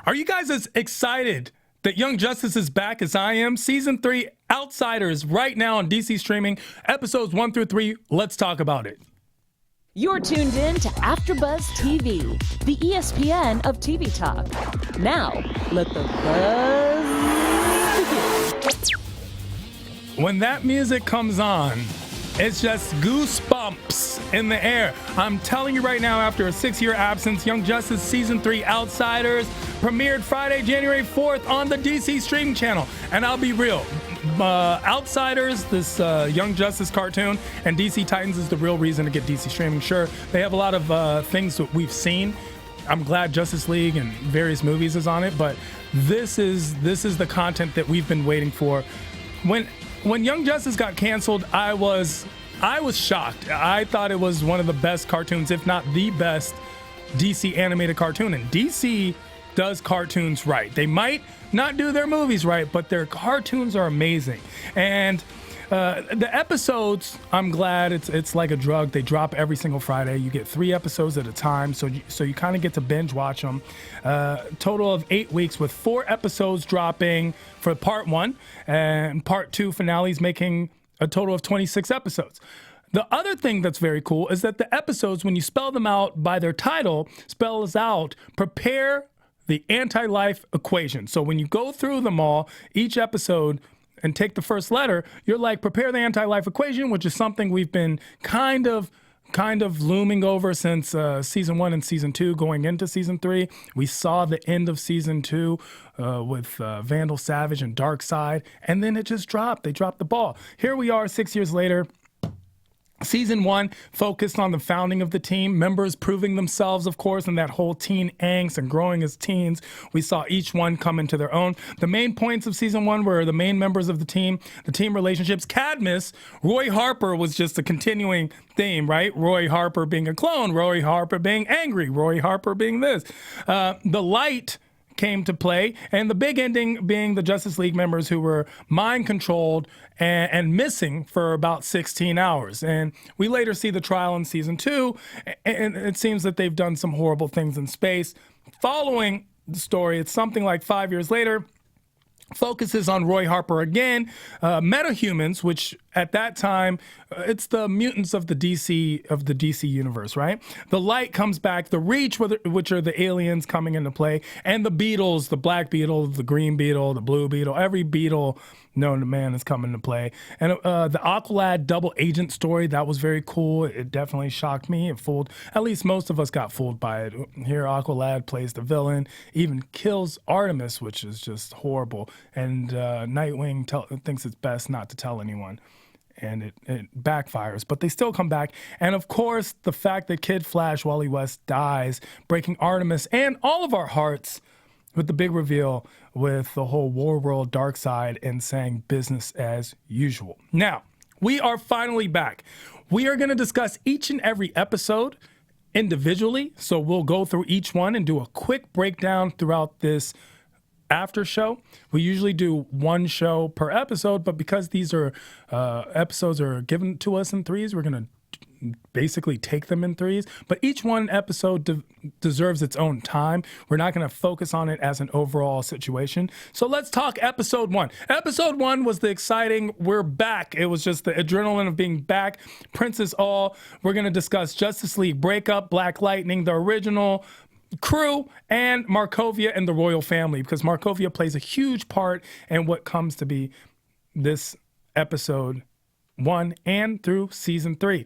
Are you guys as excited that Young Justice is back as I am? Season 3, Outsiders, right now on DC Streaming, episodes 1 through 3. Let's talk about it. You're tuned in to AfterBuzz TV, the ESPN of TV talk. Now, let the buzz begin. When that music comes on, it's just goosebumps in the air. I'm telling you right now, after a 6-year absence, Young Justice Season 3 Outsiders premiered Friday, January 4th on the DC Streaming channel. And I'll be real, Outsiders, this Young Justice cartoon, and DC Titans is the real reason to get DC Streaming. Sure, they have a lot of things that we've seen. I'm glad Justice League and various movies is on it, but this is the content that we've been waiting for. When Young Justice got canceled, I was shocked. I thought it was one of the best cartoons, if not the best DC animated cartoon. And DC does cartoons right. They might not do their movies right, but their cartoons are amazing. And the episodes, I'm glad it's like a drug. They drop every single Friday. You get 3 episodes at a time, so you kind of get to binge watch them. Total of 8 weeks with 4 episodes dropping for part 1, and part 2 finales making a total of 26 episodes. The other thing that's very cool is that the episodes, when you spell them out by their title, spells out prepare the anti-life equation. So when you go through them all, each episode, and take the first letter, you're like, prepare the anti-life equation, which is something we've been kind of looming over since season 1 and season 2 going into season 3. We saw the end of season 2 with Vandal Savage and Darkseid, and then it just dropped. They dropped the ball. Here we are 6 years later. Season 1 focused on the founding of the team, members proving themselves, of course, and that whole teen angst and growing as teens. We saw each one come into their own. The main points of season 1 were the main members of the team relationships. Cadmus, Roy Harper was just a continuing theme, right? Roy Harper being a clone, Roy Harper being angry, Roy Harper being this. The light came to play, and the big ending being the Justice League members who were mind-controlled and missing for about 16 hours. And we later see the trial in season 2, and it seems that they've done some horrible things in space. Following the story, it's something like 5 years later, focuses on Roy Harper again, metahumans, which at that time, it's the mutants of the DC universe, right? The light comes back, the Reach, which are the aliens coming into play, and the Beetles, the Black Beetle, the Green Beetle, the Blue Beetle, every beetle known to man is coming to play. And the Aqualad double agent story, that was very cool. It definitely shocked me. It fooled, at least most of us got fooled by it. Here, Aqualad plays the villain, even kills Artemis, which is just horrible. And Nightwing thinks it's best not to tell anyone. And it backfires, but they still come back. And of course, the fact that Kid Flash, Wally West, dies, breaking Artemis and all of our hearts with the big reveal with the whole War World Darkseid and saying business as usual. Now, we are finally back. We are going to discuss each and every episode individually. So we'll go through each one and do a quick breakdown throughout this after show. We usually do one show per episode, but because these are episodes are given to us in 3s, we're going to basically take them in 3s, but each one episode deserves its own time. We're not going to focus on it as an overall situation. So let's talk episode 1. Episode 1 was the exciting, we're back. It was just the adrenaline of being back. Princess All. We're going to discuss Justice League breakup, Black Lightning, the original crew, and Marcovia and the royal family, because Marcovia plays a huge part in what comes to be this episode 1 and through season 3.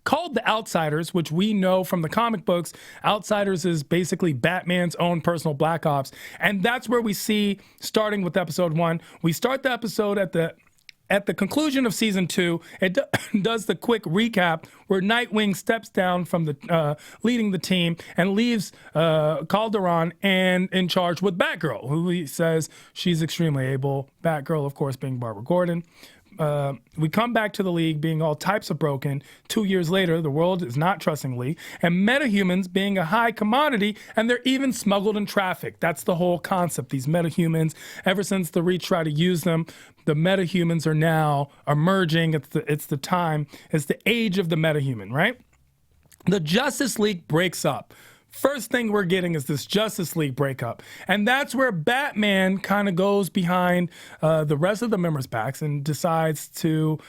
Called The Outsiders, which we know from the comic books, Outsiders is basically Batman's own personal Black Ops. And that's where we see, starting with episode 1, we start the episode at the conclusion of season 2. It does the quick recap where Nightwing steps down from the leading the team and leaves Calderon and in charge with Batgirl, who he says she's extremely able. Batgirl, of course, being Barbara Gordon. We come back to the League being all types of broken. 2 years later, the world is not trusting Lee, and metahumans being a high commodity, and they're even smuggled in traffic. That's the whole concept. These metahumans, ever since the Reach tried to use them, the metahumans are now emerging. It's the time. It's the age of the metahuman, right? The Justice League breaks up. first thing we're getting is this Justice League breakup. And that's where Batman kind of goes behind the rest of the members' backs and decides to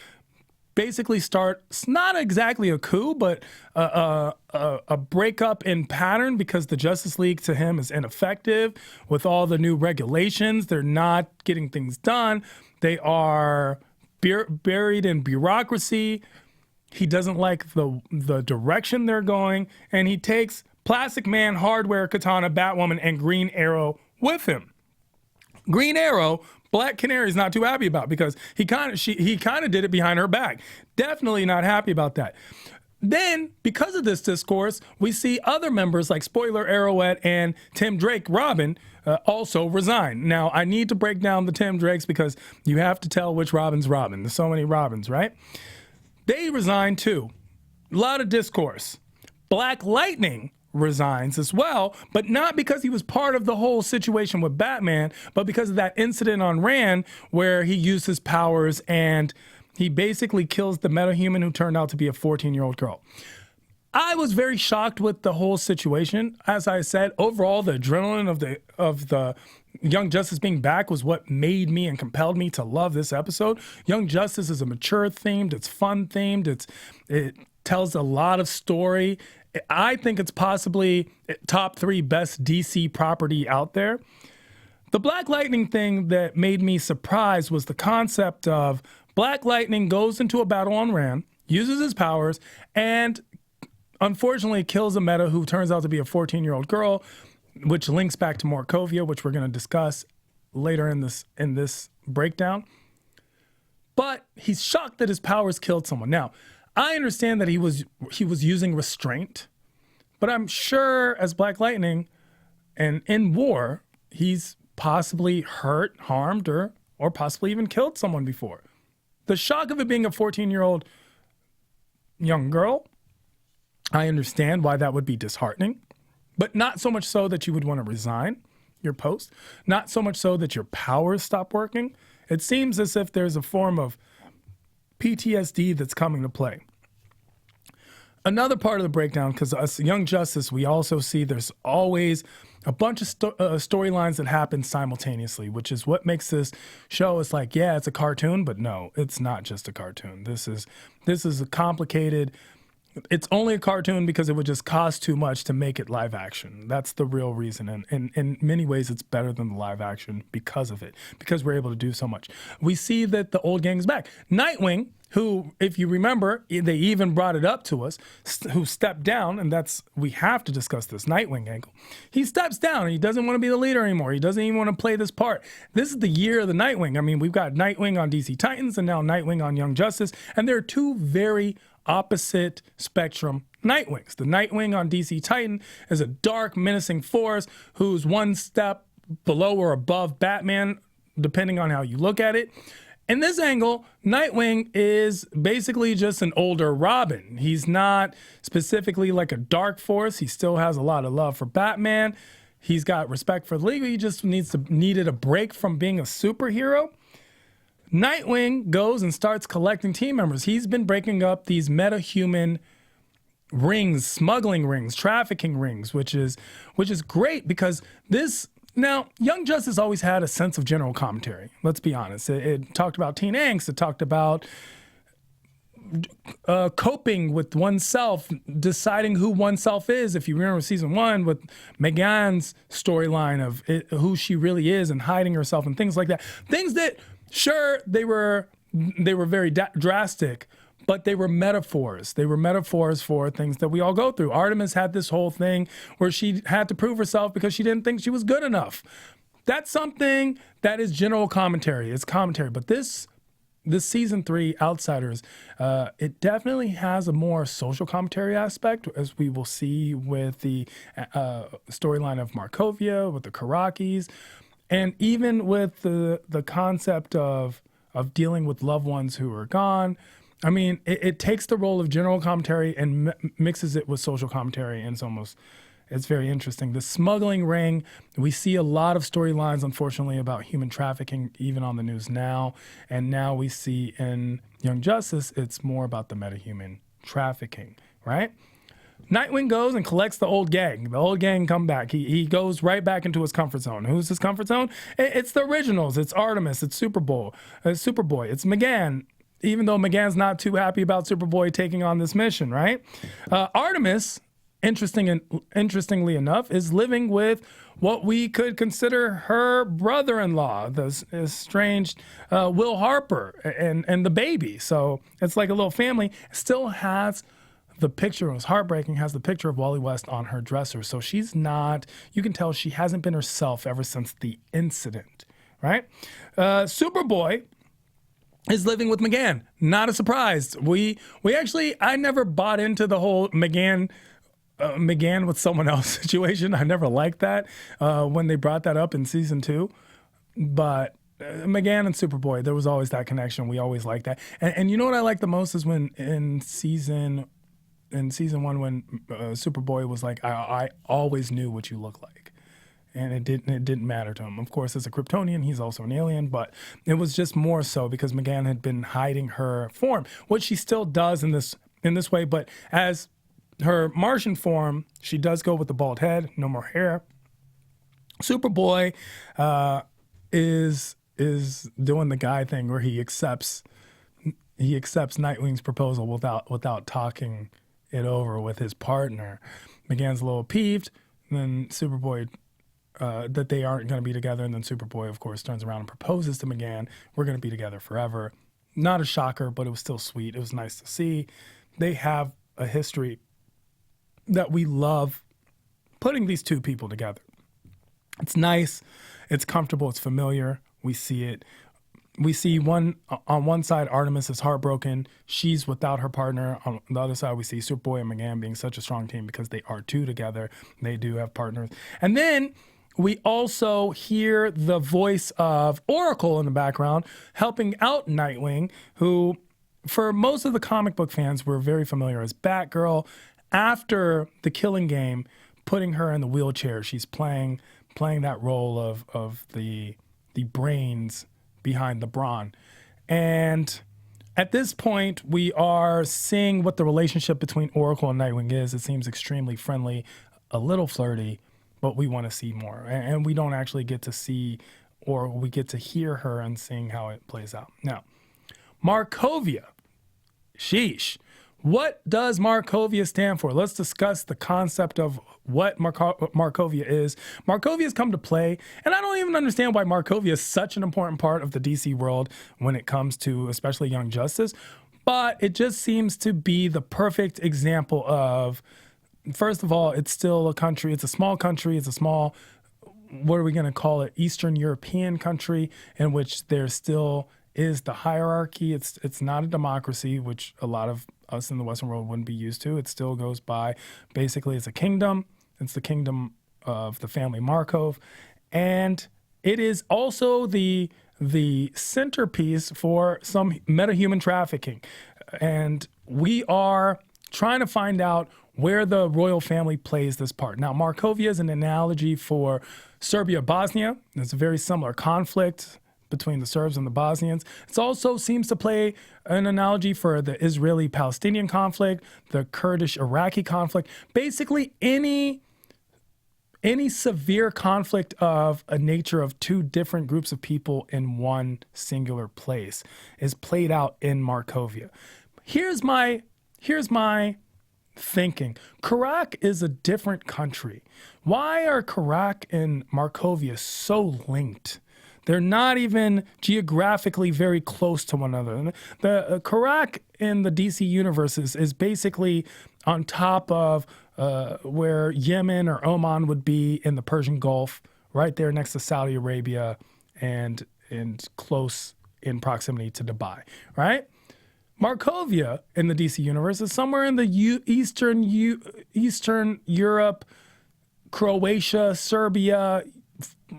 basically start, it's not exactly a coup, but a breakup in pattern, because the Justice League to him is ineffective with all the new regulations. They're not getting things done. They are buried in bureaucracy. He doesn't like the direction they're going, and he takes Plastic Man, Hardware, Katana, Batwoman, and Green Arrow with him. Green Arrow, Black Canary's not too happy about, because he kind of did it behind her back. Definitely not happy about that. Then, because of this discourse, we see other members like Spoiler Arrowette and Tim Drake Robin also resign. Now, I need to break down the Tim Drakes because you have to tell which Robin's Robin. There's so many Robins, right? They resign too. A lot of discourse. Black Lightning resigns as well, but not because he was part of the whole situation with Batman, but because of that incident on Rand where he used his powers and he basically kills the metahuman who turned out to be a 14-year-old girl. I was very shocked with the whole situation. As I said, overall, the adrenaline of the Young Justice being back was what made me and compelled me to love this episode. Young Justice is a mature themed, it's fun themed, it tells a lot of story. I think it's possibly top 3 best DC property out there. The Black Lightning thing that made me surprised was the concept of Black Lightning goes into a battle on Rand, uses his powers, and unfortunately kills a meta who turns out to be a 14-year-old girl, which links back to Marcovia, which we're going to discuss later in this breakdown. But he's shocked that his powers killed someone. Now, I understand that he was using restraint, but I'm sure as Black Lightning and in war, he's possibly hurt, harmed, or possibly even killed someone before. The shock of it being a 14-year-old young girl, I understand why that would be disheartening, but not so much so that you would want to resign your post, not so much so that your powers stop working. It seems as if there's a form of PTSD that's coming to play. Another part of the breakdown, because us Young Justice, we also see there's always a bunch of storylines that happen simultaneously, which is what makes this show. It's like, yeah, it's a cartoon, but no, it's not just a cartoon. This is a complicated. It's only a cartoon because it would just cost too much to make it live action. That's the real reason. And in many ways, it's better than the live action because of it, because we're able to do so much. We see that the old gang's back. Nightwing, who, if you remember, they even brought it up to us, who stepped down, and we have to discuss this Nightwing angle. He steps down, and he doesn't want to be the leader anymore. He doesn't even want to play this part. This is the year of the Nightwing. I mean, we've got Nightwing on DC Titans, and now Nightwing on Young Justice, and there are two very opposite spectrum Nightwings. The Nightwing on DC Titan is a dark, menacing force who's one step below or above Batman, depending on how you look at it. In this angle, Nightwing is basically just an older Robin. He's not specifically like a dark force. He still has a lot of love for Batman. He's got respect for the League. He just needed a break from being a superhero. Nightwing goes and starts collecting team members. He's been breaking up these metahuman rings, smuggling rings, trafficking rings, which is great because this. Now, Young Justice always had a sense of general commentary. Let's be honest. It talked about teen angst. It talked about coping with oneself, deciding who oneself is. If you remember season 1 with Megan's storyline of who she really is and hiding herself and things like that. Things that, sure, they were very drastic, but they were metaphors. They were metaphors for things that we all go through. Artemis had this whole thing where she had to prove herself because she didn't think she was good enough. That's something that is general commentary. It's commentary. But this season 3, Outsiders, it definitely has a more social commentary aspect, as we will see with the storyline of Marcovia, with the Karakis, and even with the concept of dealing with loved ones who are gone. I mean, it takes the role of general commentary and mixes it with social commentary, and it's very interesting. The smuggling ring, we see a lot of storylines, unfortunately, about human trafficking, even on the news now. And now we see in Young Justice, it's more about the metahuman trafficking, right? Nightwing goes and collects the old gang. The old gang come back. He goes right back into his comfort zone. Who's his comfort zone? It's the originals. It's Artemis. It's Superboy. It's McGann. Even though McGann's not too happy about Superboy taking on this mission, right? Artemis, interestingly enough, is living with what we could consider her brother-in-law, the estranged Will Harper, and the baby. So it's like a little family. Still has the picture, it was heartbreaking, has the picture of Wally West on her dresser. So she's not, you can tell she hasn't been herself ever since the incident, right? Superboy is living with McGann. Not a surprise. I never bought into the whole McGann with someone else situation. I never liked that when they brought that up in season 2. But McGann and Superboy, there was always that connection. We always liked that. And you know what I like the most is when in season 1 when Superboy was like, I always knew what you look like. And it didn't matter to him. Of course, as a Kryptonian, he's also an alien, but it was just more so because McGann had been hiding her form, which she still does in this way. But as her Martian form, she does go with the bald head, no more hair. Superboy is doing the guy thing where he accepts Nightwing's proposal without talking it over with his partner. McGann's a little peeved. Then Superboy. That they aren't going to be together. And then Superboy, of course, turns around and proposes to McGann. We're going to be together forever. Not a shocker, but it was still sweet. It was nice to see. They have a history that we love putting these two people together. It's nice. It's comfortable. It's familiar. We see it. We see on one side, Artemis is heartbroken. She's without her partner. On the other side, we see Superboy and McGann being such a strong team because they are two together. They do have partners. And then we also hear the voice of Oracle in the background helping out Nightwing, who, for most of the comic book fans, were very familiar as Batgirl. After the Killing Game, putting her in the wheelchair, she's playing that role of the brains behind the brawn. And at this point, we are seeing what the relationship between Oracle and Nightwing is. It seems extremely friendly, a little flirty, but we want to see more. And we don't actually get to see, or we get to hear her and seeing how it plays out. Now, Marcovia. Sheesh. What does Marcovia stand for? Let's discuss the concept of what Marcovia is. Marcovia has come to play, and I don't even understand why Marcovia is such an important part of the DC world when it comes to especially Young Justice, but it just seems to be the perfect example of, first of all, it's still a country. It's a small country. It's a small, what are we going to call it, Eastern European country in which there still is the hierarchy. It's not a democracy, which a lot of us in the Western world wouldn't be used to. It still goes by, basically, it's a kingdom. It's the kingdom of the family Markov. And it is also the centerpiece for some metahuman trafficking. And we are trying to find out where the royal family plays this part. Now, Marcovia is an analogy for Serbia-Bosnia. It's a very similar conflict between the Serbs and the Bosnians. It also seems to play an analogy for the Israeli-Palestinian conflict, the Kurdish-Iraqi conflict. Basically, any severe conflict of a nature of two different groups of people in one singular place is played out in Marcovia. Here's my thinking. Karak is a different country. Why are Karak and Marcovia so linked? They're not even geographically very close to one another. The Karak in the DC universe is basically on top of where Yemen or Oman would be in the Persian Gulf, right there next to Saudi Arabia and close in proximity to Dubai, right? Marcovia in the DC universe is somewhere in the Eastern Europe, Croatia, Serbia,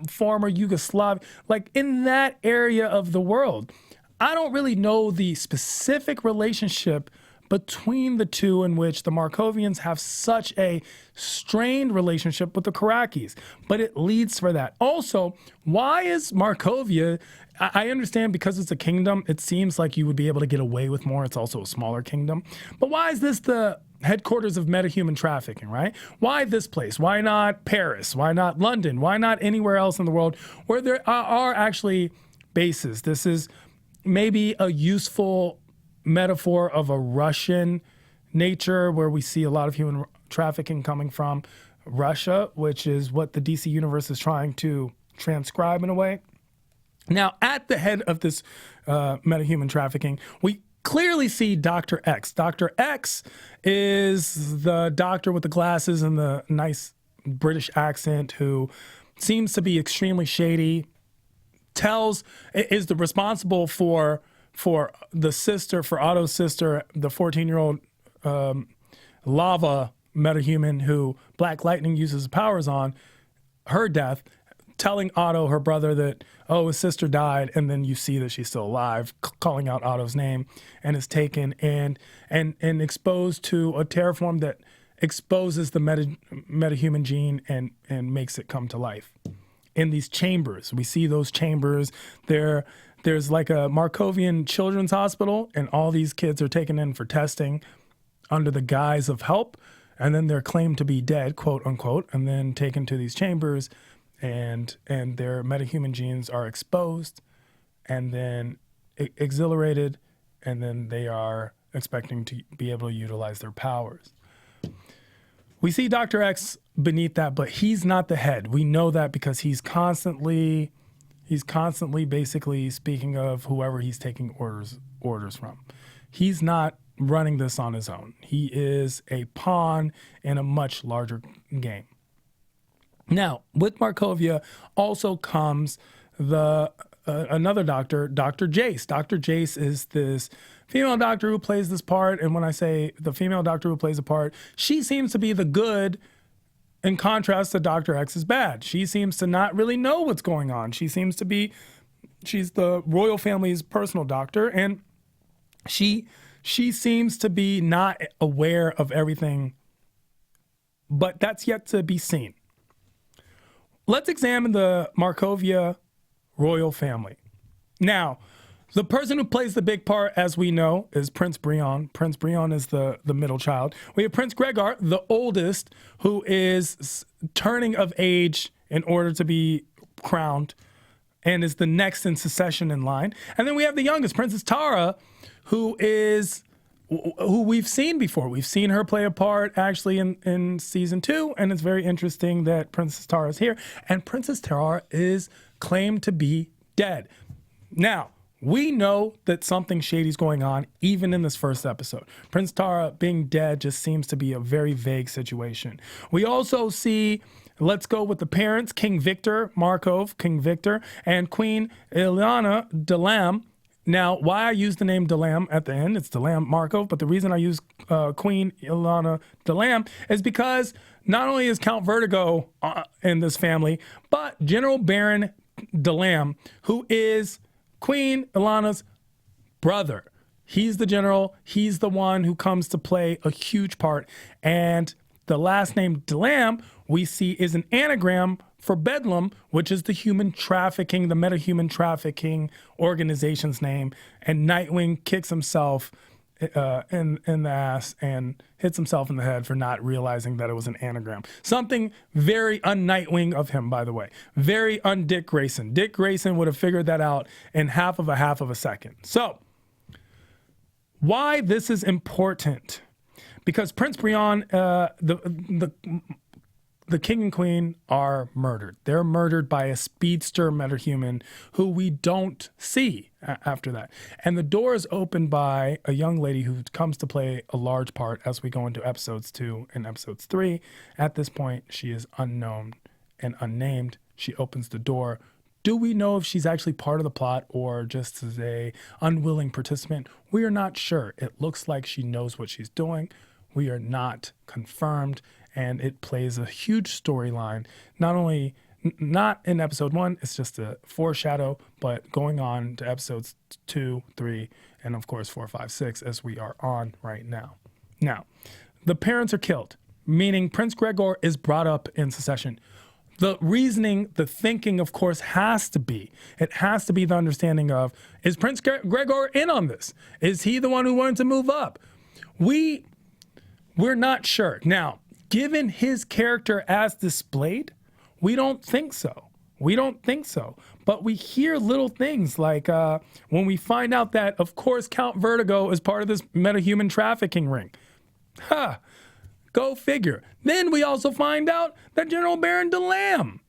former Yugoslavia, like in that area of the world. I don't really know the specific relationship between the two, in which the Marcovians have such a strained relationship with the Karakis, but it leads for that. Also, why is Marcovia, I understand because it's a kingdom, it seems like you would be able to get away with more. It's also a smaller kingdom. But why is this the headquarters of metahuman trafficking, right? Why this place? Why not Paris? Why not London? Why not anywhere else in the world where there are actually bases? This is maybe a useful metaphor of a Russian nature, where we see a lot of human trafficking coming from Russia, which is what the DC universe is trying to transcribe in a way. Now, at the head of this metahuman trafficking, we clearly see Dr. X. Dr. X is the doctor with the glasses and the nice British accent who seems to be extremely shady, is the responsible for the sister, for Otto's sister, the 14-year-old lava metahuman who Black Lightning uses his powers on, her death, telling Otto, her brother, that, oh, his sister died, and then you see that she's still alive, calling out Otto's name, and is taken and exposed to a terraform that exposes the metahuman gene and makes it come to life. In these chambers, we see those chambers. There's like a Marcovian children's hospital, and all these kids are taken in for testing under the guise of help, and then they're claimed to be dead, quote unquote, and then taken to these chambers, and their metahuman genes are exposed and then exhilarated, and then they are expecting to be able to utilize their powers. We see Dr. X beneath that, but he's not the head. We know that because he's constantly basically speaking of whoever he's taking orders from. He's not running this on his own. He is a pawn in a much larger game. Now, with Marcovia also comes another doctor, Dr. Jace. Dr. Jace is this female doctor who plays this part, and when I say the female doctor who plays the part, she seems to be the good in contrast to Dr. X's bad. She seems to not really know what's going on. She's the royal family's personal doctor, and she seems to be not aware of everything, but that's yet to be seen. Let's examine the Marcovia royal family. Now, the person who plays the big part, as we know, is Prince Brion. Prince Brion is the middle child. We have Prince Gregor, the oldest, who is turning of age in order to be crowned and is the next in succession in line. And then we have the youngest, Princess Tara, who we've seen before. We've seen her play a part actually in season 2, and it's very interesting that Princess Tara is here. And Princess Tara is claimed to be dead. Now, we know that something shady is going on even in this first episode. Princess Tara being dead just seems to be a very vague situation. We also see, let's go with the parents, King Victor Markov, King Victor, and Queen Ileana Delam. Now, why I use the name Delam at the end, it's Delam Markov, but the reason I use Queen Ileana Delam is because not only is Count Vertigo in this family, but General Baron Delam, who is Queen Ilana's brother. He's the general. He's the one who comes to play a huge part. And the last name Delam we see is an anagram for Bedlam, which is the human trafficking, the metahuman trafficking organization's name. And Nightwing kicks himself in the ass and hits himself in the head for not realizing that it was an anagram. Something very un-Nightwing of him, by the way. Very un-Dick Grayson. Dick Grayson would have figured that out in half of a second. So, why this is important? Because Prince Brion, the king and queen are murdered. They're murdered by a speedster metahuman who we don't see after that. And the door is opened by a young lady who comes to play a large part as we go into episodes 2 and episodes 3. At this point, she is unknown and unnamed. She opens the door. Do we know if she's actually part of the plot or just as a unwilling participant? We are not sure. It looks like she knows what she's doing. We are not confirmed. And it plays a huge storyline, not only Not in episode 1, it's just a foreshadow, but going on to episodes 2, 3, and of course 4, 5, 6, as we are on right now. Now, the parents are killed, meaning Prince Gregor is brought up in succession. The reasoning, the thinking, of course, has to be the understanding of, is Prince Gregor in on this? Is he the one who wanted to move up? We're not sure. Now, given his character as displayed, we don't think so. But we hear little things like when we find out that, of course, Count Vertigo is part of this metahuman trafficking ring. Go figure. Then we also find out that General Baron DeLam,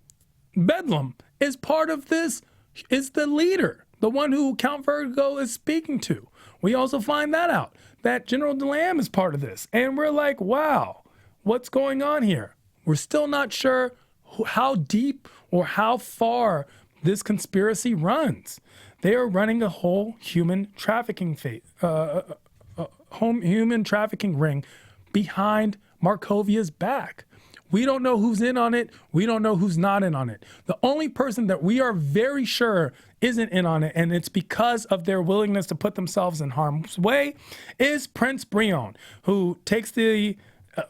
Bedlam, is part of this, is the leader, the one who Count Vertigo is speaking to. We also find that out, that General DeLam is part of this. And we're like, wow, what's going on here? We're still not sure how deep or how far this conspiracy runs. They are running a whole human trafficking human trafficking ring behind Marcovia's back. We don't know who's in on it. We don't know who's not in on it. The only person that we are very sure isn't in on it, and it's because of their willingness to put themselves in harm's way, is Prince Brion, who takes the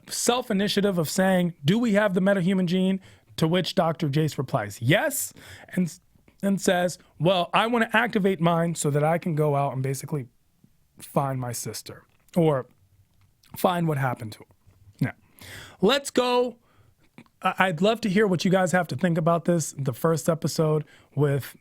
self-initiative of saying, do we have the metahuman gene? To which Dr. Jace replies, yes, and says, well, I want to activate mine so that I can go out and basically find my sister or find what happened to her. Now, let's go. I'd love to hear what you guys have to think about this. The first episode with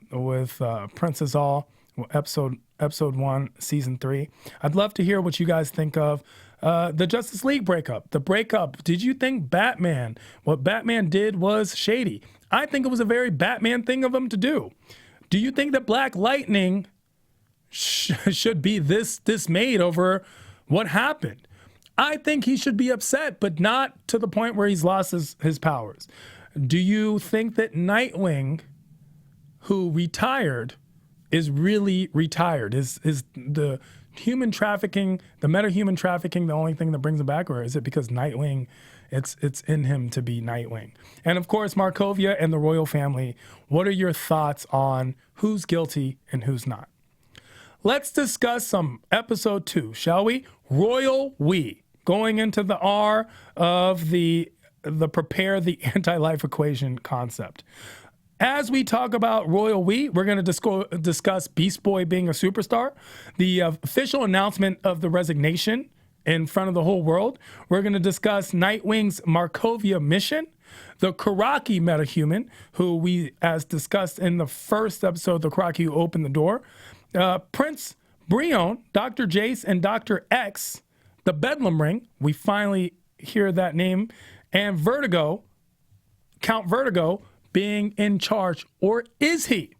Princess All, episode 1, season 3. I'd love to hear what you guys think of the Justice League breakup. The breakup. Did you think what Batman did was shady? I think it was a very Batman thing of him to do. Do you think that Black Lightning should be this dismayed over what happened? I think he should be upset, but not to the point where he's lost his powers. Do you think that Nightwing, who retired, is really retired? Is the human trafficking, the metahuman trafficking, the only thing that brings him back, or is it because Nightwing, it's in him to be Nightwing? And of course, Marcovia and the royal family, what are your thoughts on who's guilty and who's not? Let's discuss some episode 2, shall we? Royal We. Going into the R of the prepare the anti-life equation concept. As we talk about Royal We, we're going to discuss Beast Boy being a superstar, the official announcement of the resignation in front of the whole world. We're going to discuss Nightwing's Marcovia mission, the Karaki metahuman, who we, as discussed in the first episode, the Karaki who opened the door, Prince Brion, Dr. Jace, and Dr. X, the Bedlam Ring, we finally hear that name, and Vertigo, Count Vertigo, being in charge, or is he?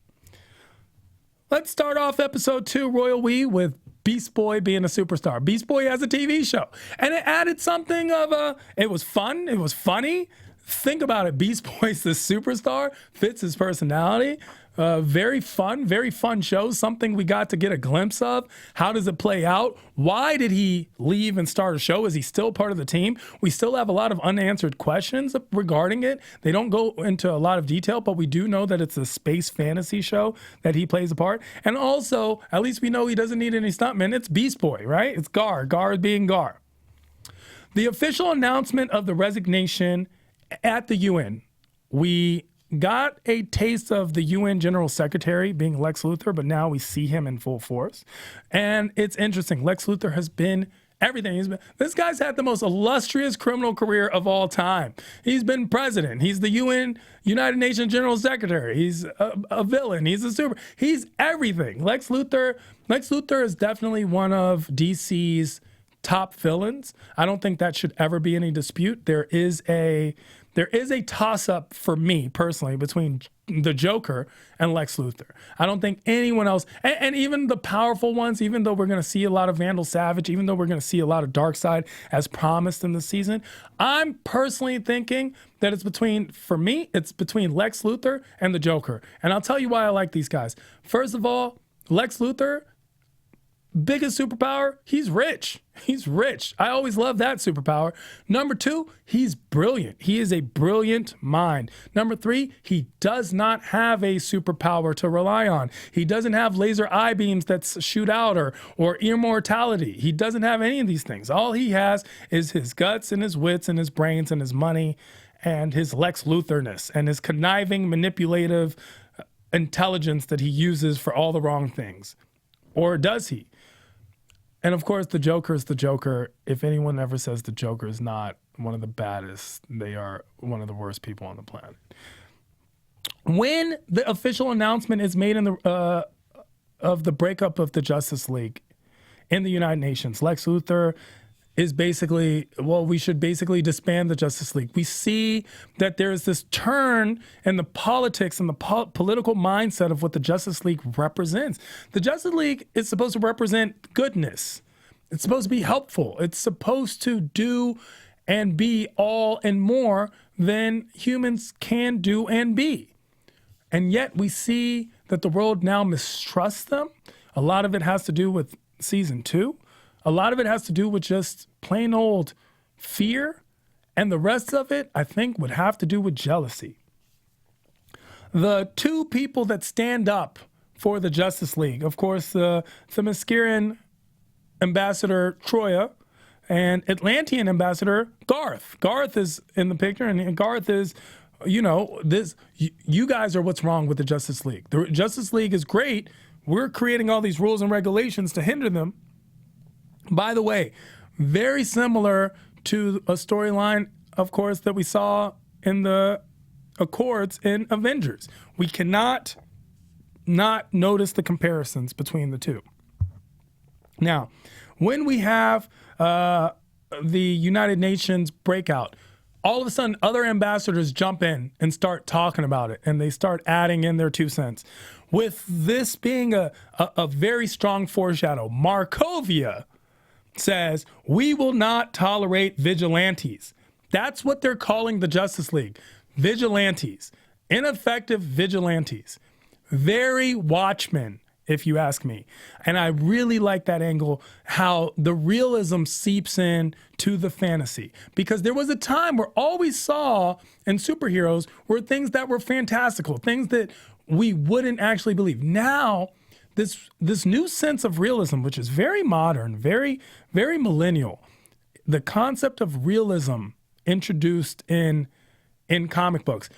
Let's start off episode 2, Royal We, with Beast Boy being a superstar. Beast Boy has a TV show, and it added something of it was fun, it was funny. Think about it, Beast Boy's the superstar, fits his personality. Very fun show, something we got to get a glimpse of. How does it play out? Why did he leave and start a show? Is he still part of the team? We still have a lot of unanswered questions regarding it. They don't go into a lot of detail, but we do know that it's a space fantasy show that he plays a part. And also, at least we know he doesn't need any stuntmen. It's Beast Boy, right? It's Gar being Gar. The official announcement of the resignation at the UN. We got a taste of the UN General Secretary being Lex Luthor, but now we see him in full force. And it's interesting. Lex Luthor has been everything. This guy's had the most illustrious criminal career of all time. He's been president. He's the United Nations General Secretary. He's a villain. He's everything. Lex Luthor is definitely one of DC's top villains. I don't think that should ever be any dispute. There is a toss-up for me personally between the Joker and Lex Luthor. I don't think anyone else, and even the powerful ones, even though we're going to see a lot of Vandal Savage, even though we're going to see a lot of Darkseid as promised in the season, I'm personally thinking that it's between Lex Luthor and the Joker. And I'll tell you why I like these guys. First of all, Lex Luthor, biggest superpower, he's rich. He's rich. I always love that superpower. Number 2, he's brilliant. He is a brilliant mind. Number 3, he does not have a superpower to rely on. He doesn't have laser eye beams that shoot out or immortality. He doesn't have any of these things. All he has is his guts and his wits and his brains and his money and his Lex Luthor-ness and his conniving, manipulative intelligence that he uses for all the wrong things. Or does he? And of course, the Joker is the Joker. If anyone ever says the Joker is not one of the baddest, they are one of the worst people on the planet. When the official announcement is made of the breakup of the Justice League in the United Nations, Lex Luthor is basically, well, we should basically disband the Justice League. We see that there's this turn in the politics and the political mindset of what the Justice League represents. The Justice League is supposed to represent goodness. It's supposed to be helpful. It's supposed to do and be all and more than humans can do and be. And yet we see that the world now mistrusts them. A lot of it has to do with season 2. A lot of it has to do with just plain old fear. And the rest of it, I think, would have to do with jealousy. The 2 people that stand up for the Justice League, of course, the Themysciran ambassador Troya and Atlantean ambassador Garth. Garth is in the picture, and Garth is, you know, this. You guys are what's wrong with the Justice League. The Justice League is great. We're creating all these rules and regulations to hinder them. By the way, very similar to a storyline, of course, that we saw in the Accords in Avengers. We cannot not notice the comparisons between the 2. Now, when we have the United Nations breakout, all of a sudden other ambassadors jump in and start talking about it, and they start adding in their 2 cents. With this being a very strong foreshadow, Marcovia says, we will not tolerate vigilantes. That's what they're calling the Justice League. Vigilantes. Ineffective vigilantes. Very Watchmen, if you ask me. And I really like that angle, how the realism seeps in to the fantasy. Because there was a time where all we saw in superheroes were things that were fantastical, things that we wouldn't actually believe. Now, this new sense of realism, which is very modern, very, very millennial, the concept of realism introduced in comic books.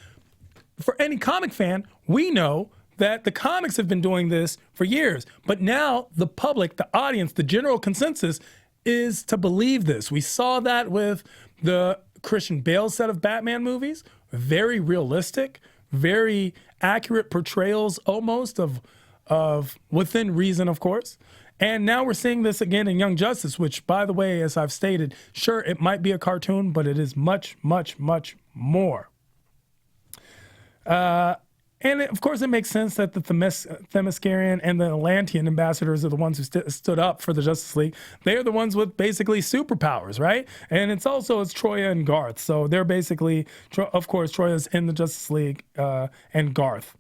For any comic fan, we know that the comics have been doing this for years, but now the public, the audience, the general consensus is to believe this. We saw that with the Christian Bale set of Batman movies, very realistic, very accurate portrayals almost of within reason, of course. And now we're seeing this again in Young Justice, which, by the way, as I've stated, sure, it might be a cartoon, but it is much, much, much more. And of course, it makes sense that the Themysciran and the Atlantean ambassadors are the ones who stood up for the Justice League. They are the ones with basically superpowers, right? And it's Troya and Garth. So they're basically, of course, Troya's in the Justice League and Garth.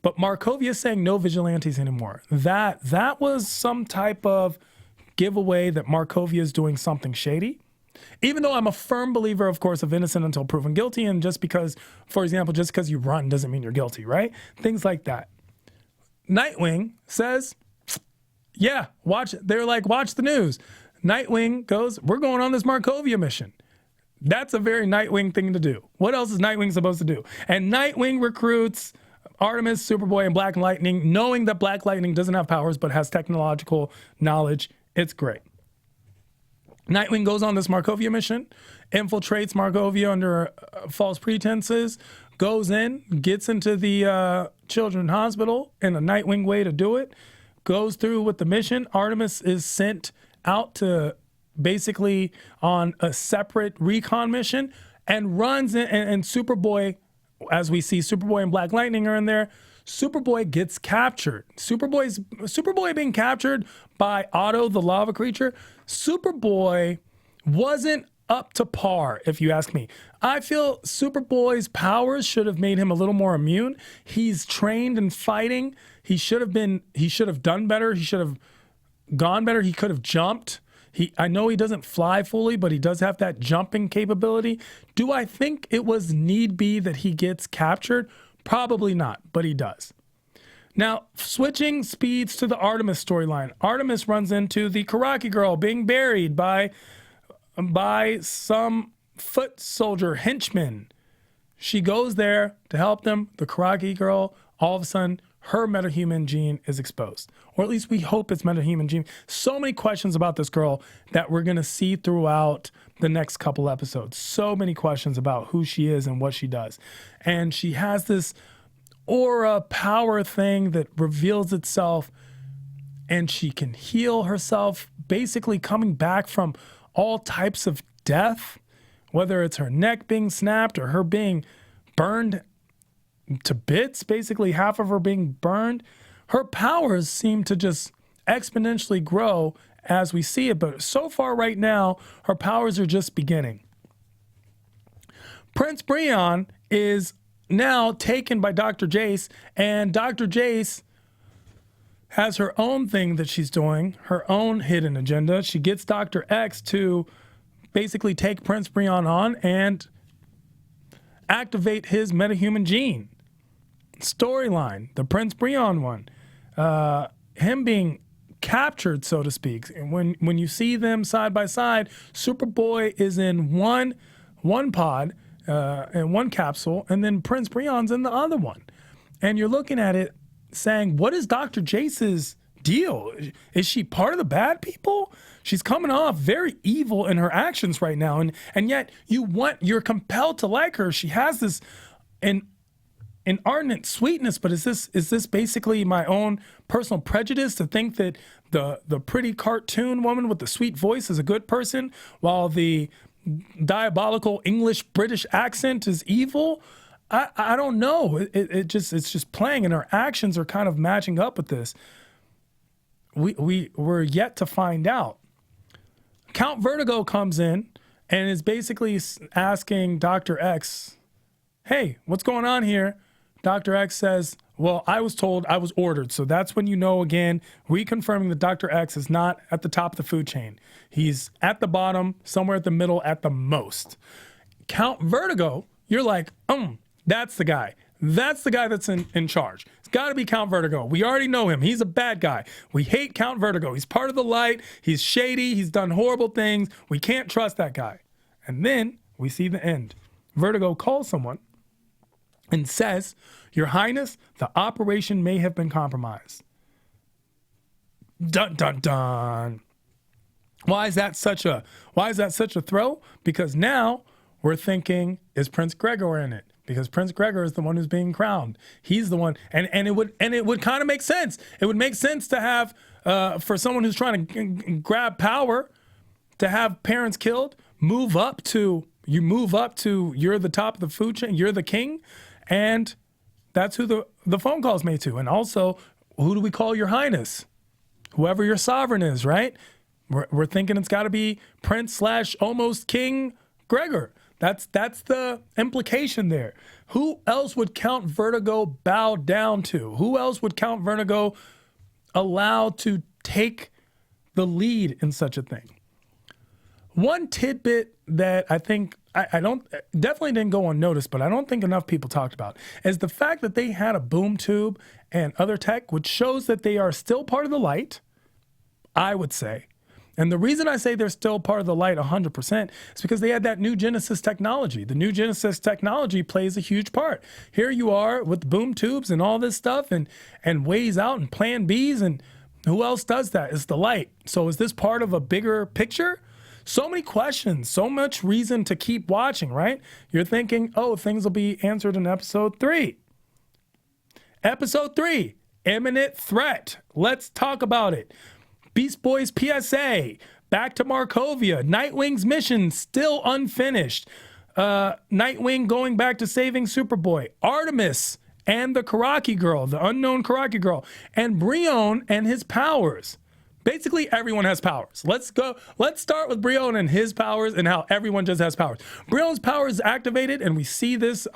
But Marcovia is saying no vigilantes anymore. That was some type of giveaway that Marcovia is doing something shady. Even though I'm a firm believer, of course, of innocent until proven guilty. And just because, for example, just because you run doesn't mean you're guilty, right? Things like that. Nightwing says, yeah, they're like, watch the news. Nightwing goes, we're going on this Marcovia mission. That's a very Nightwing thing to do. What else is Nightwing supposed to do? And Nightwing recruits Artemis, Superboy, and Black Lightning, knowing that Black Lightning doesn't have powers but has technological knowledge. It's great. Nightwing goes on this Marcovia mission, infiltrates Marcovia under false pretenses, goes in, gets into the children's hospital in a Nightwing way to do it, goes through with the mission. Artemis is sent out to basically on a separate recon mission and runs in, and Superboy, as we see, Superboy and Black Lightning are in there. Superboy gets captured. Superboy being captured by Otto, the lava creature. Superboy wasn't up to par, if you ask me. I feel Superboy's powers should have made him a little more immune. He's trained in fighting. He should have done better. He should have gone better. He could have jumped. I know he doesn't fly fully, but he does have that jumping capability. Do I think it was need be that he gets captured? Probably not, but he does. Now, switching speeds to the Artemis storyline. Artemis runs into the Karaki girl being buried by some foot soldier henchman. She goes there to help them. The Karaki girl, all of a sudden, her metahuman gene is exposed. Or at least we hope it's metahuman gene. So many questions about this girl that we're going to see throughout the next couple episodes. So many questions about who she is and what she does. And she has this aura power thing that reveals itself, and she can heal herself, basically coming back from all types of death, whether it's her neck being snapped or her being burned to bits, basically half of her being burned. Her powers seem to just exponentially grow as we see it, but so far right now, her powers are just beginning. Prince Breon is now taken by Dr. Jace, and Dr. Jace has her own thing that she's doing, her own hidden agenda. She gets Dr. X to basically take Prince Breon on and activate his metahuman gene. Storyline, the Prince Breon one, him being captured, so to speak. And when you see them side by side, Superboy is in one pod, in one capsule, and then Prince Breon's in the other one. And you're looking at it saying, what is Dr. Jace's deal? Is she part of the bad people? She's coming off very evil in her actions right now, and yet you're compelled to like her. She has this inordinate sweetness, but is this basically my own personal prejudice to think that the pretty cartoon woman with the sweet voice is a good person, while the diabolical English British accent is evil? I don't know. It's just playing, and her actions are kind of matching up with this. We're yet to find out. Count Vertigo comes in and is basically asking Dr. X, hey, what's going on here? Dr. X says, well, I was told, I was ordered. So that's when you know, again, reconfirming that Dr. X is not at the top of the food chain. He's at the bottom, somewhere at the middle at the most. Count Vertigo, you're like, that's the guy. That's the guy that's in charge. It's got to be Count Vertigo. We already know him. He's a bad guy. We hate Count Vertigo. He's part of the light. He's shady. He's done horrible things. We can't trust that guy. And then we see the end. Vertigo calls someone and says, Your Highness, the operation may have been compromised. Dun, dun, dun. Why is that such a throw? Because now we're thinking, is Prince Gregor in it? Because Prince Gregor is the one who's being crowned. He's the one, and it would kind of make sense. It would make sense to have, for someone who's trying to grab power, to have parents killed, move up to you're the top of the food chain, you're the king, and that's who the phone call's made to. And also, who do we call Your Highness? Whoever your sovereign is, right? We're thinking it's got to be Prince / almost King Gregor. That's the implication there. Who else would Count Vertigo bow down to? Who else would Count Vertigo allow to take the lead in such a thing? One tidbit that I think I definitely didn't go unnoticed, but I don't think enough people talked about, is the fact that they had a boom tube and other tech, which shows that they are still part of the light, I would say. And the reason I say they're still part of the light 100% is because they had that new Genesis technology. The new Genesis technology plays a huge part. Here you are with boom tubes and all this stuff and ways out and plan Bs, and who else does that? It's the light. So is this part of a bigger picture? So many questions, so much reason to keep watching, right? You're thinking, oh, things will be answered in episode 3. Episode 3, imminent threat. Let's talk about it. Beast Boy's PSA, back to Marcovia, Nightwing's mission still unfinished, Nightwing going back to saving Superboy, Artemis and the Karaki girl, the unknown Karaki girl, and Breon and his powers. Basically, everyone has powers. Let's start with Breon and his powers and how everyone just has powers. Breon's power is activated, and we see this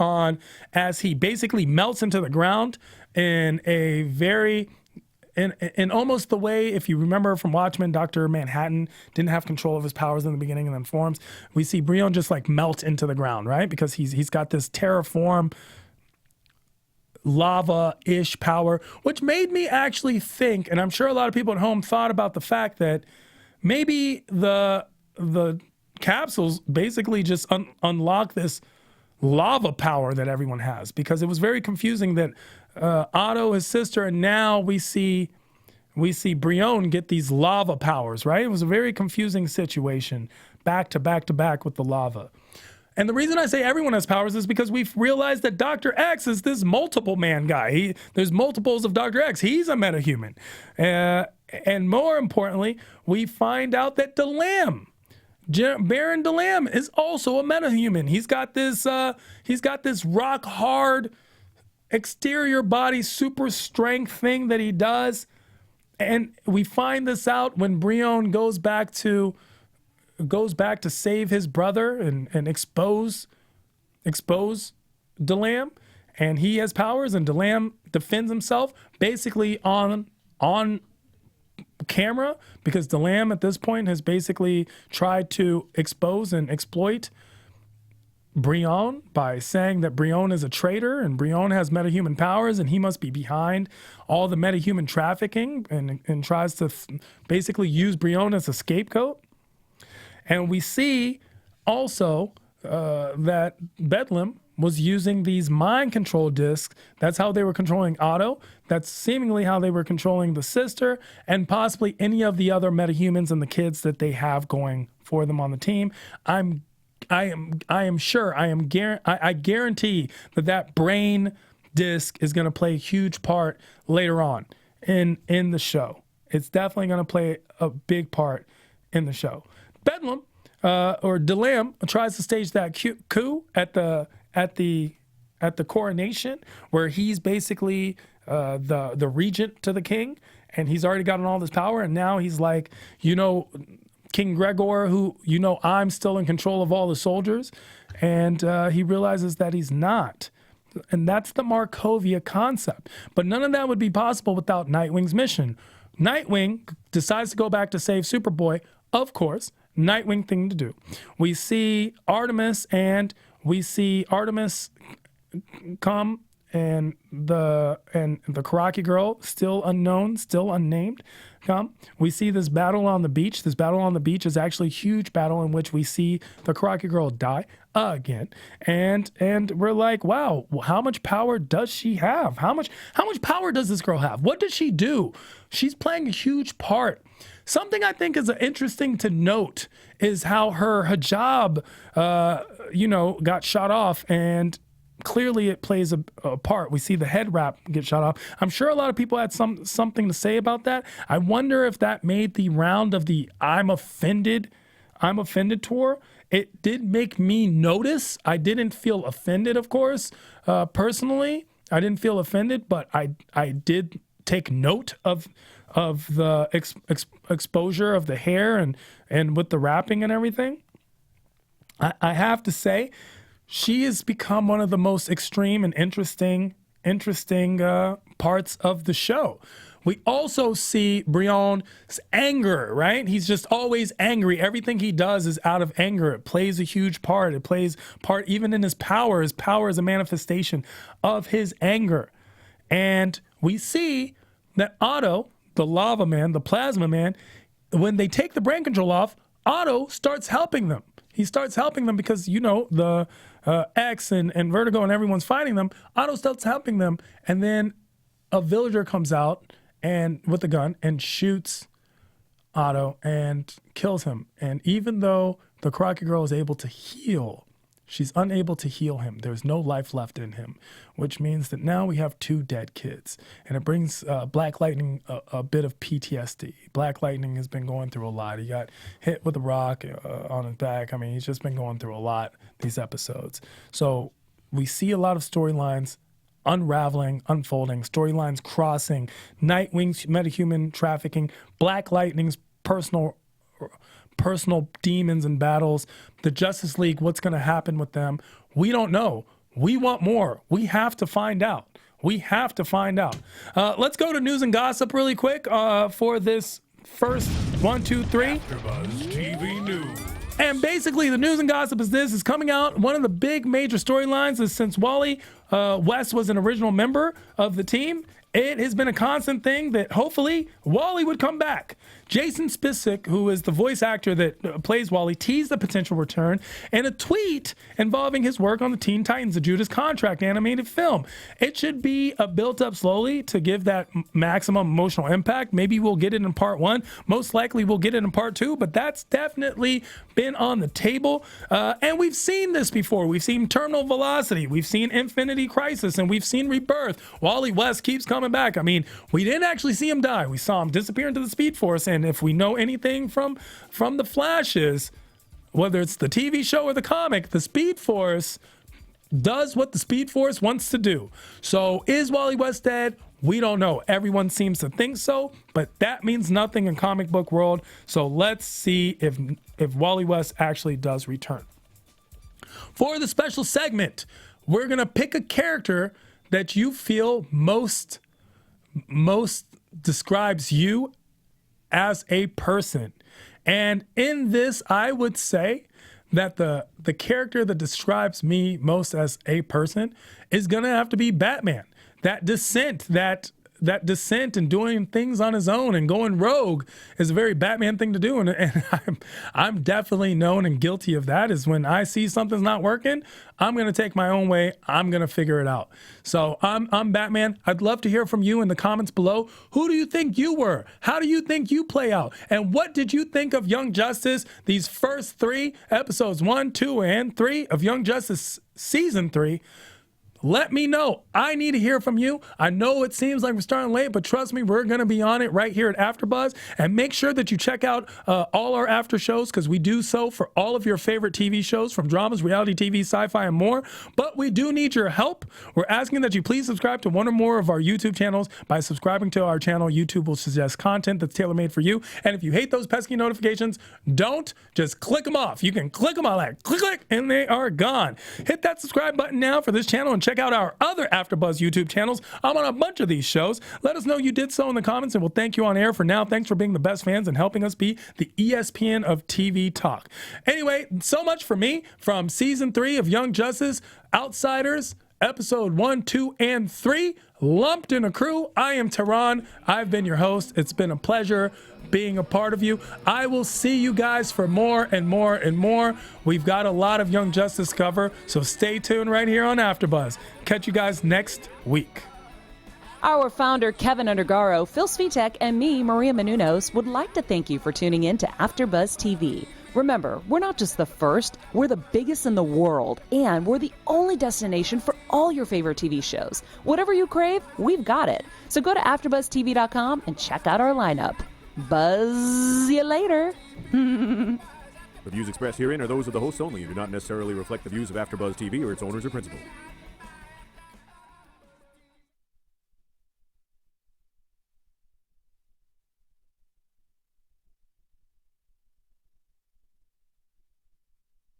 as he basically melts into the ground in a very in almost the way, if you remember from Watchmen, Dr. Manhattan didn't have control of his powers in the beginning and then forms. We see Brion just like melt into the ground, right? Because he's got this terraform lava-ish power, which made me actually think, and I'm sure a lot of people at home thought about the fact that maybe the capsules basically just unlock this lava power that everyone has, because it was very confusing that Otto, his sister, and now we see Brion get these lava powers, right? It was a very confusing situation, back to back to back with the lava. And the reason I say everyone has powers is because we've realized that Dr. X is this multiple man guy. There's multiples of Dr. X. He's a metahuman. And more importantly, we find out that Delam, Baron Delam, is also a metahuman. He's got this rock hard exterior body super strength thing that he does. And we find this out when Brion goes back to save his brother and expose Delam, and he has powers, and Delam defends himself basically on camera, because Delam at this point has basically tried to expose and exploit Brion by saying that Brion is a traitor and Brion has metahuman powers and he must be behind all the metahuman trafficking, and tries to basically use Brion as a scapegoat. And we see also that Bedlam was using these mind control discs. That's how they were controlling Otto. That's seemingly how they were controlling the sister and possibly any of the other metahumans and the kids that they have going for them on the team. I guarantee that brain disc is going to play a huge part later on in the show. It's definitely going to play a big part in the show. Bedlam or Delam tries to stage that coup at the coronation, where he's basically the regent to the king, and he's already gotten all this power, and now he's like, King Gregor, who, I'm still in control of all the soldiers, and he realizes that he's not. And that's the Marcovia concept. But none of that would be possible without Nightwing's mission. Nightwing decides to go back to save Superboy, of course. Nightwing thing to do. We see Artemis come, and the Karaki girl, still unknown, still unnamed, come. We see this battle on the beach. This battle on the beach is actually a huge battle in which we see the Karaki girl die again. And we're like, wow, how much power does she have? How much power does this girl have? What does she do? She's playing a huge part. Something I think is interesting to note is how her hijab, got shot off, and clearly it plays a part. We see the head wrap get shot off. I'm sure a lot of people had something to say about that. I wonder if that made the round of the I'm offended tour. It did make me notice. I didn't feel offended, of course. Personally, I didn't feel offended, but I did take note of the exposure of the hair and with the wrapping and everything. I have to say, she has become one of the most extreme and interesting parts of the show. We also see Brion's anger, right? He's just always angry. Everything he does is out of anger. It plays a huge part. It plays part even in his power. His power is a manifestation of his anger. And we see that Otto, the lava man, the plasma man, when they take the brain control off, Otto starts helping them. He starts helping them because, the X and Vertigo and everyone's fighting them. Otto starts helping them. And then a villager comes out and with a gun and shoots Otto and kills him. And even though the Karaki girl is able to heal, she's unable to heal him. There's no life left in him, which means that now we have 2 dead kids. And it brings Black Lightning a bit of PTSD. Black Lightning has been going through a lot. He got hit with a rock on his back. I mean, he's just been going through a lot these episodes. So we see a lot of storylines unraveling, unfolding, storylines crossing, Nightwing's metahuman trafficking, Black Lightning's personal demons and battles, the Justice League, what's going to happen with them. We don't know. We want more. We have to find out. We have to find out. Let's go to news and gossip really quick for this first 1, 2, 3. AfterBuzz TV News. And basically, the news and gossip is coming out. One of the big major storylines is since Wally West was an original member of the team, it has been a constant thing that hopefully Wally would come back. Jason Spicek, who is the voice actor that plays Wally, teased the potential return in a tweet involving his work on the Teen Titans, the Judas Contract animated film. It should be built up slowly to give that maximum emotional impact. Maybe we'll get it in part 1. Most likely we'll get it in part 2, but that's definitely been on the table. And we've seen this before. We've seen Terminal Velocity. We've seen Infinity Crisis, and we've seen Rebirth. Wally West keeps coming back. I mean, we didn't actually see him die. We saw him disappear into the Speed Force, and if we know anything from the Flashes, whether it's the TV show or the comic, the Speed Force does what the Speed Force wants to do. So is Wally West dead? We don't know. Everyone seems to think so, but that means nothing in comic book world. So let's see if Wally West actually does return. For the special segment, we're going to pick a character that you feel most describes you as a person. And in this, I would say that the character that describes me most as a person is going to have to be Batman. That descent and doing things on his own and going rogue is a very Batman thing to do. And I'm definitely known and guilty of that, is when I see something's not working, I'm going to take my own way. I'm going to figure it out. So I'm Batman. I'd love to hear from you in the comments below. Who do you think you were? How do you think you play out? And what did you think of Young Justice, these first 3 episodes, 1, 2, and 3 of Young Justice Season 3? Let me know. I need to hear from you. I know it seems like we're starting late, but trust me, we're going to be on it right here at AfterBuzz. And make sure that you check out all our after shows, because we do so for all of your favorite TV shows, from dramas, reality TV, sci-fi, and more. But we do need your help. We're asking that you please subscribe to one or more of our YouTube channels. By subscribing to our channel, YouTube will suggest content that's tailor-made for you. And if you hate those pesky notifications, don't. Just click them off. You can click them all like click, and they are gone. Hit that subscribe button now for this channel, and check out our other AfterBuzz YouTube channels. I'm on a bunch of these shows. Let us know you did so in the comments, and we'll thank you on air. For now, thanks for being the best fans and helping us be the ESPN of TV talk. Anyway, so much for me from season 3 of Young Justice, Outsiders, episode 1, 2, and 3, lumped in a crew. I am Tehran. I've been your host. It's been a pleasure being a part of you. I will see you guys for more and more and more. We've got a lot of Young Justice cover, so stay tuned right here on AfterBuzz. Catch you guys next week. Our founder, Keven Undergaro, Phil Svitek, and me, Maria Menounos, would like to thank you for tuning in to AfterBuzz TV. Remember, we're not just the first, we're the biggest in the world, and we're the only destination for all your favorite TV shows. Whatever you crave, we've got it. So go to AfterBuzzTV.com and check out our lineup. Buzz you later. The views expressed herein are those of the hosts only and do not necessarily reflect the views of AfterBuzz TV or its owners or principals.